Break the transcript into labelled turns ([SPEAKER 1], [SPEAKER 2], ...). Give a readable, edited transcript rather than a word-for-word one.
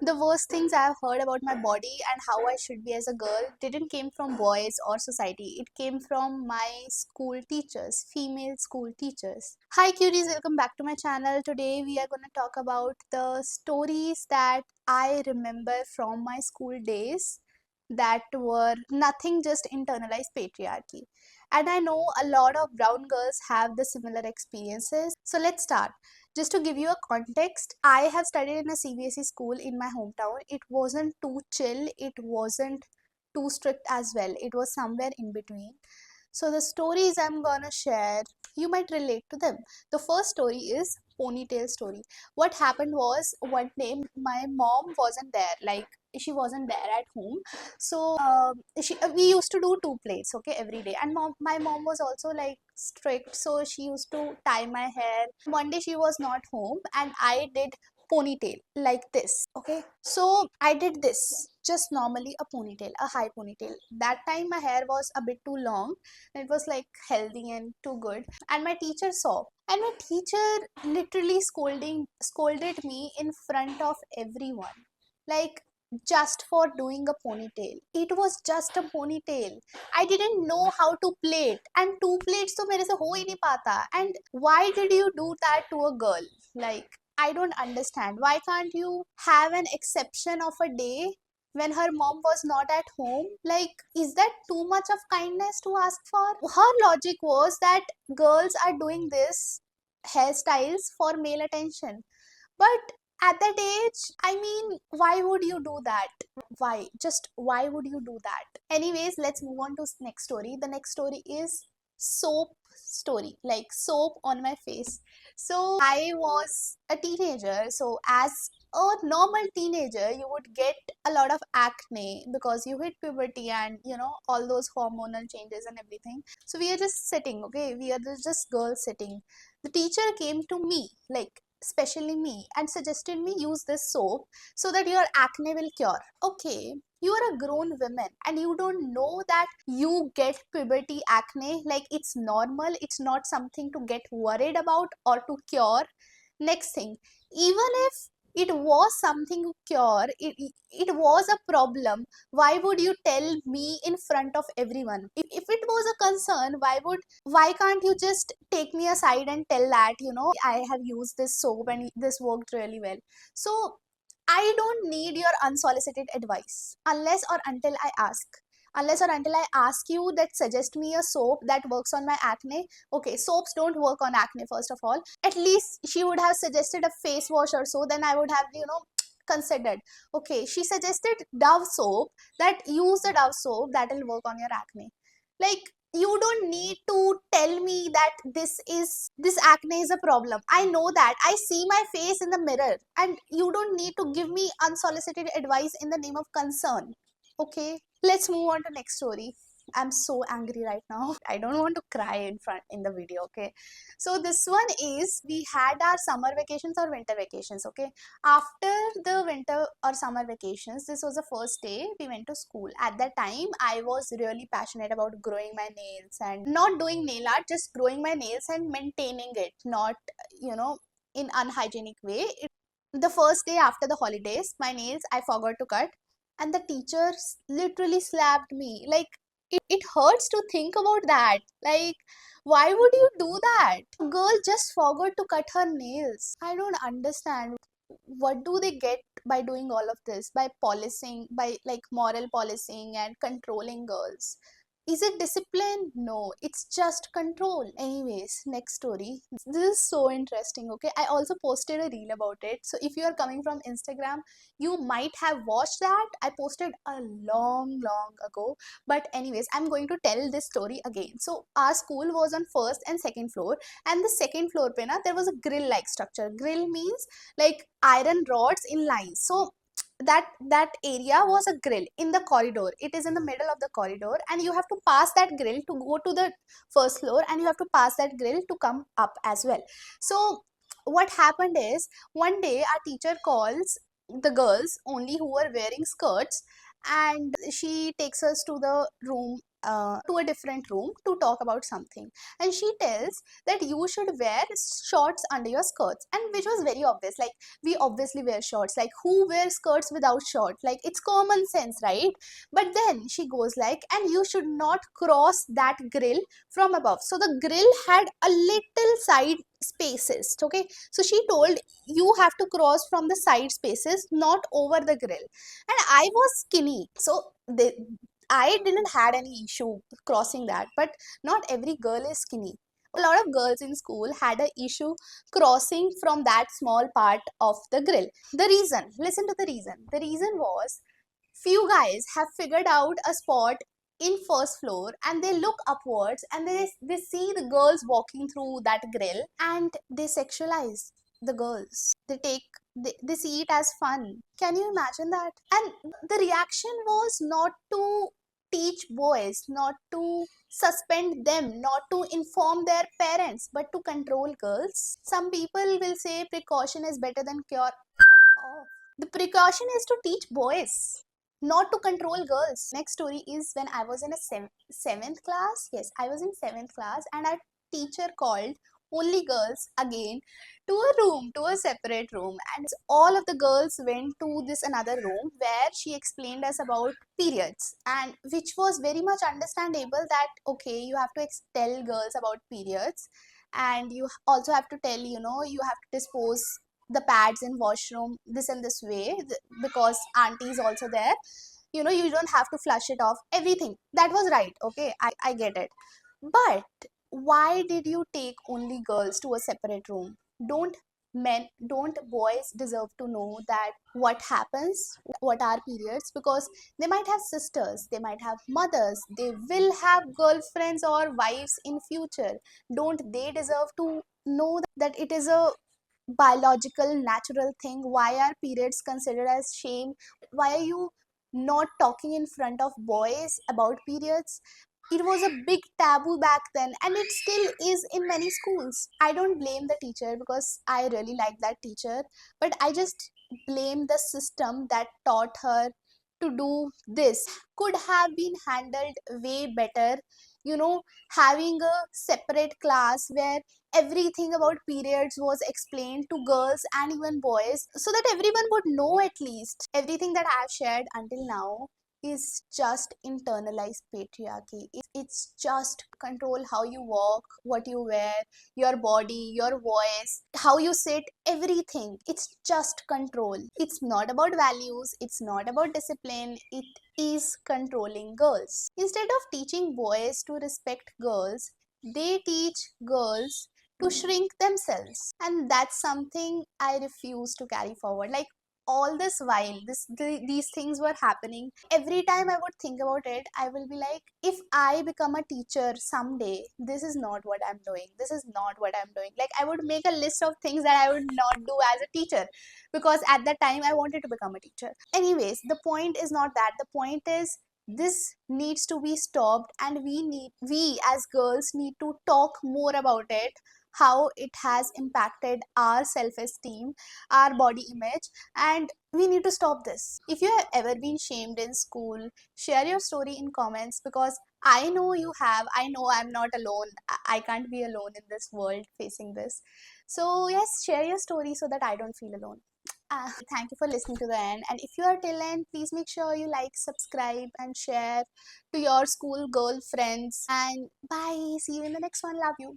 [SPEAKER 1] The worst things I've heard about my body and how I should be as a girl didn't came from boys or society. It came from my school teachers, female school teachers. Hi cuties, welcome back to my channel. Today we are going to talk about the stories that I remember from my school days that were nothing just internalized patriarchy. And I know a lot of brown girls have the similar experiences. So let's start. Just to give you a context, I have studied in a CBSE school in my hometown. It wasn't too chill, it wasn't too strict as well. It was somewhere in between. So the stories I'm gonna share, you might relate to them. The first story is ponytail story. What happened was one day my mom wasn't there, like she wasn't there at home. So we used to do two plates, okay, every day. And my mom was also like strict, so she used to tie my hair. One day she was not home, and I did ponytail like this, okay. So I did this, just normally a ponytail, a high ponytail. That time my hair was a bit too long, it was like healthy and too good, and my teacher saw, and my teacher literally scolded me in front of everyone, like just for doing a ponytail. It was just a ponytail. I didn't know how to plait, and two plaits तो मेरे से हो ही नहीं पाता. And why did you do that to a girl? Like, I don't understand. Why can't you have an exception of a day when her mom was not at home? Like, is that too much of kindness to ask for? Her logic was that girls are doing this hairstyles for male attention. But at that age, I mean, why would you do that? Why? Just why would you do that? Anyways, let's move on to next story. The next story is soap story, like soap on my face. So I was a teenager, so as a normal teenager you would get a lot of acne because you hit puberty and all those hormonal changes and everything. So we are just sitting, okay, we are just girls sitting. The teacher came to me, like especially me, and suggested me use this soap so that your acne will cure. Okay, you are a grown woman and you don't know that you get puberty acne, like it's normal, it's not something to get worried about or to cure. Next thing, even if it was something to cure, it was a problem, why would you tell me in front of everyone? If it was a concern, why can't you just take me aside and tell that I have used this soap and this worked really well? So I don't need your unsolicited advice unless or until I ask. Unless or until I ask you that suggest me a soap that works on my acne. Okay, soaps don't work on acne, first of all. At least she would have suggested a face wash or so, then I would have, considered. Okay, she suggested Dove soap, that use the Dove soap that will work on your acne. Like, you don't need to tell me that this acne is a problem. I know that. I see my face in the mirror, and you don't need to give me unsolicited advice in the name of concern. Okay, let's move on to next story. I'm so angry right now. I don't want to cry in the video, okay? So this one is, we had our summer vacations or winter vacations, okay? After the winter or summer vacations, this was the first day we went to school. At that time, I was really passionate about growing my nails and not doing nail art, just growing my nails and maintaining it, not, in unhygienic way. The first day after the holidays, my nails I forgot to cut, and the teacher literally slapped me. Like, it hurts to think about that. Like, why would you do that? Girl just forgot to cut her nails. I don't understand. What do they get by doing all of this? By policing, by like moral policing and controlling girls? Is it discipline? No, it's just control. Anyways, next story. This is so interesting, okay? I also posted a reel about it. So if you are coming from Instagram, you might have watched that. I posted a long ago. But anyways, I'm going to tell this story again. So our school was on first and second floor. And the second floor pe na, there was a grill-like structure. Grill means like iron rods in lines. So that area was a grill in the corridor. It is in the middle of the corridor, and you have to pass that grill to go to the first floor, and you have to pass that grill to come up as well. So what happened is, one day our teacher calls the girls only who were wearing skirts, and she takes us to the room to a different room to talk about something, and she tells that you should wear shorts under your skirts, and which was very obvious. Like, we obviously wear shorts. Like, who wears skirts without shorts? Like, it's common sense, right? But then she goes like, and you should not cross that grill from above. So the grill had a little side spaces, okay? So she told you have to cross from the side spaces, not over the grill. And I was skinny, so I didn't had any issue crossing that, but not every girl is skinny. A lot of girls in school had an issue crossing from that small part of the grill. The reason, listen to the reason. The reason was, few guys have figured out a spot in first floor, and they look upwards, and they see the girls walking through that grill, and they sexualize the girls. They see it as fun. Can you imagine that? And the reaction was not to teach boys, not to suspend them, not to inform their parents, but to control girls. Some people will say precaution is better than cure. Fuck off. The precaution is to teach boys, not to control girls. Next story is when I was in a seventh class. Yes, I was in seventh class, and our teacher called only girls again to a room, to a separate room, and all of the girls went to this another room where she explained us about periods, and which was very much understandable that okay, you have to tell girls about periods, and you also have to tell, you have to dispose the pads in washroom this and this way, because auntie is also there, you don't have to flush it off, everything that was right. Okay, I get it, but why did you take only girls to a separate room? Don't boys deserve to know that what happens, what are periods? Because they might have sisters, they might have mothers, they will have girlfriends or wives in future. Don't they deserve to know that it is a biological natural thing? Why are periods considered as shame? Why are you not talking in front of boys about periods? It was a big taboo back then, and it still is in many schools. I don't blame the teacher because I really like that teacher, but I just blame the system that taught her to do this. Could have been handled way better, having a separate class where everything about periods was explained to girls and even boys, so that everyone would know. At least everything that I've shared until now is just internalized patriarchy. It's just control how you walk, what you wear, your body, your voice, how you sit, everything. It's just control. It's not about values, it's not about discipline, it is controlling girls. Instead of teaching boys to respect girls, they teach girls to shrink themselves, and that's something I refuse to carry forward. Like, all this while these things were happening, every time I would think about it, I will be like, if I become a teacher someday, this is not what I'm doing, this is not what I'm doing. Like, I would make a list of things that I would not do as a teacher, because at that time I wanted to become a teacher. Anyways, the point is not that. The point is, this needs to be stopped, and we as girls need to talk more about it, how it has impacted our self-esteem, our body image, and we need to stop this. If you have ever been shamed in school, share your story in comments, because I know you have. I know I'm not alone. I can't be alone in this world facing this. So yes, share your story so that I don't feel alone. Thank you for listening to the end. And if you are till end, please make sure you like, subscribe, and share to your school girl friends. And bye. See you in the next one. Love you.